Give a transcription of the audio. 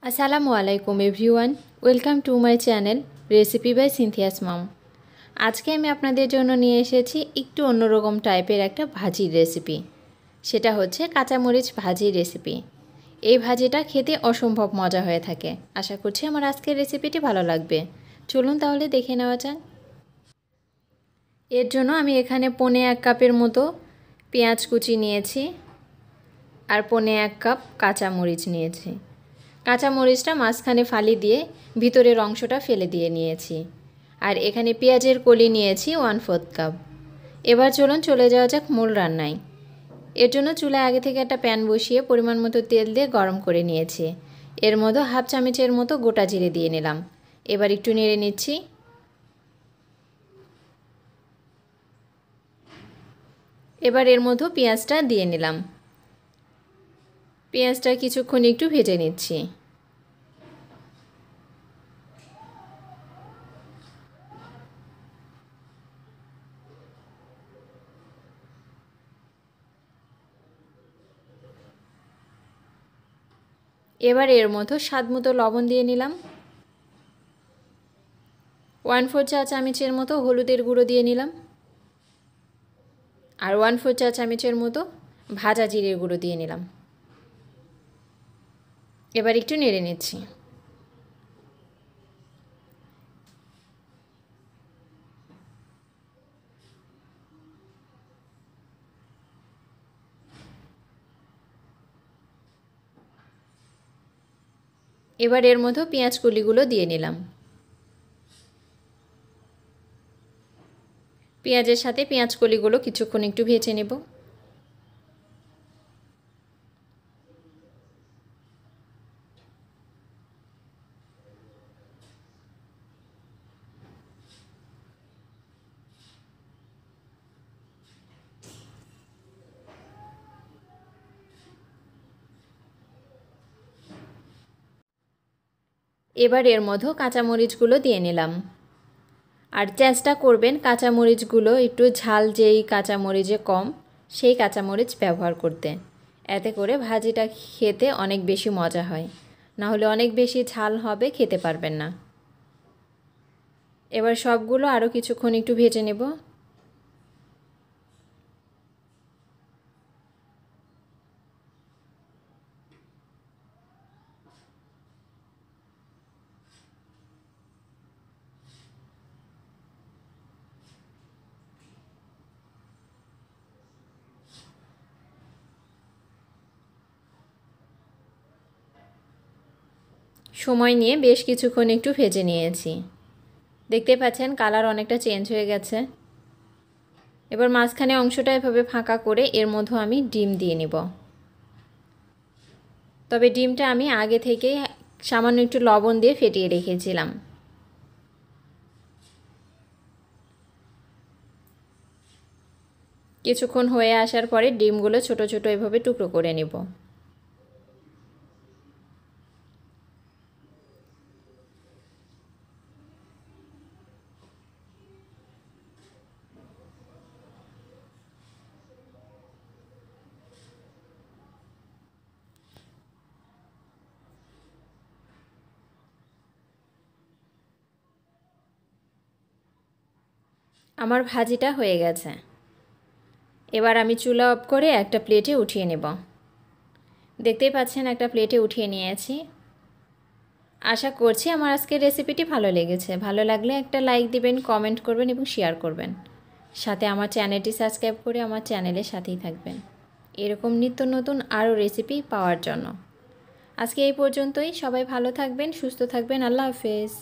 আসসালামু আলাইকুম everyone, welcome to my channel recipe by Cynthia's mom. আজকে আমি আপনাদের জন্য নিয়ে এসেছি একটু অন্যরকম টাইপের একটা ভাজির রেসিপি। সেটা হচ্ছে কাঁচামরিচ ভাজির রেসিপি। এই ভাজিটা খেতে অসম্ভব মজা হয়ে থাকে। আশা করছি আমার আজকের রেসিপিটি ভালো লাগবে। চলুন তাহলে দেখে নেওয়া যাক। এর জন্য আমি এখানে 1.25 কাপের মতো পেঁয়াজ কুচি নিয়েছি আর 1.25 কাপ কাঁচামরিচ নিয়েছি। কাঁচামরিচটা মাঝখানে ফালি দিয়ে ভিতরের অংশটা ফেলে দিয়ে নিয়েছি। আর এখানে পেঁয়াজের কলি নিয়েছি 1/4 কাপ। এবার চলে যাওয়া যাক মূল রান্নায়। এর জন্য চুলায় আগে থেকে একটা প্যান বসিয়ে পরিমাণ মতো তেল দিয়ে গরম করে নিয়েছি। এর মধ্যে 1/2 চামচের মতো গোটা জিরে দিয়ে নিলাম। এবার একটু নেড়ে নিচ্ছি। এবার এর মধ্যে পেঁয়াজটা দিয়ে নিলাম। পেঁয়াজটা কিছুক্ষণ একটু ভেজে নিচ্ছি। এবার এর মধ্যে স্বাদ মতো লবণ দিয়ে নিলাম। 1/4 চা চামচের মতো হলুদের গুঁড়ো দিয়ে নিলাম। আর 1/4 চা চামচের মতো ভাজা জিরের গুঁড়ো দিয়ে নিলাম। এবার একটু নেড়ে নিচ্ছি। এবার এর মধ্যে পেঁয়াজ কলিগুলো দিয়ে নিলাম। পেঁয়াজের সাথে পেঁয়াজ কলিগুলো কিছুক্ষণ একটু ভেজে নেব। এবার এর মধ্যে কাঁচামরিচগুলো দিয়ে নিলাম। আর চেষ্টা করবেন কাঁচামরিচগুলো একটু ঝাল যেই কাঁচামরিচে কম সেই কাঁচামরিচ ব্যবহার করতে। এতে করে ভাজিটা খেতে অনেক বেশি মজা হয়। না হলে অনেক বেশি ঝাল হবে, খেতে পারবেন না। এবার সবগুলো আরও কিছুক্ষণ একটু ভেজে নেব। সময় নিয়ে বেশ কিছুক্ষণ একটু ভেজে নিয়েছি। দেখতে পাচ্ছেন কালার অনেকটা চেঞ্জ হয়ে গেছে। এবার মাঝখানে অংশটা এভাবে ফাঁকা করে এর মধ্যে আমি ডিম দিয়ে নিব। তবে ডিমটা আমি আগে থেকেই সামান্য একটু লবণ দিয়ে ফেটিয়ে রেখেছিলাম। কিছুক্ষণ হয়ে আসার পরে ডিমগুলো ছোট ছোট এভাবে টুকরো করে নেব। আমার ভাজিটা হয়ে গেছে। এবার আমি চুলা অফ করে একটা প্লেটে উঠিয়ে নেব। দেখতেই পাচ্ছেন একটা প্লেটে উঠিয়ে নিয়েছি। আশা করছি আমার আজকের রেসিপিটি ভালো লেগেছে। ভালো লাগলে একটা লাইক দিবেন, কমেন্ট করবেন এবং শেয়ার করবেন। সাথে আমার চ্যানেলটি সাবস্ক্রাইব করে আমার চ্যানেলের সাথেই থাকবেন এরকম নিত্য নতুন আরও রেসিপি পাওয়ার জন্য। আজকে এই পর্যন্তই। সবাই ভালো থাকবেন, সুস্থ থাকবেন। আল্লাহ হাফেজ।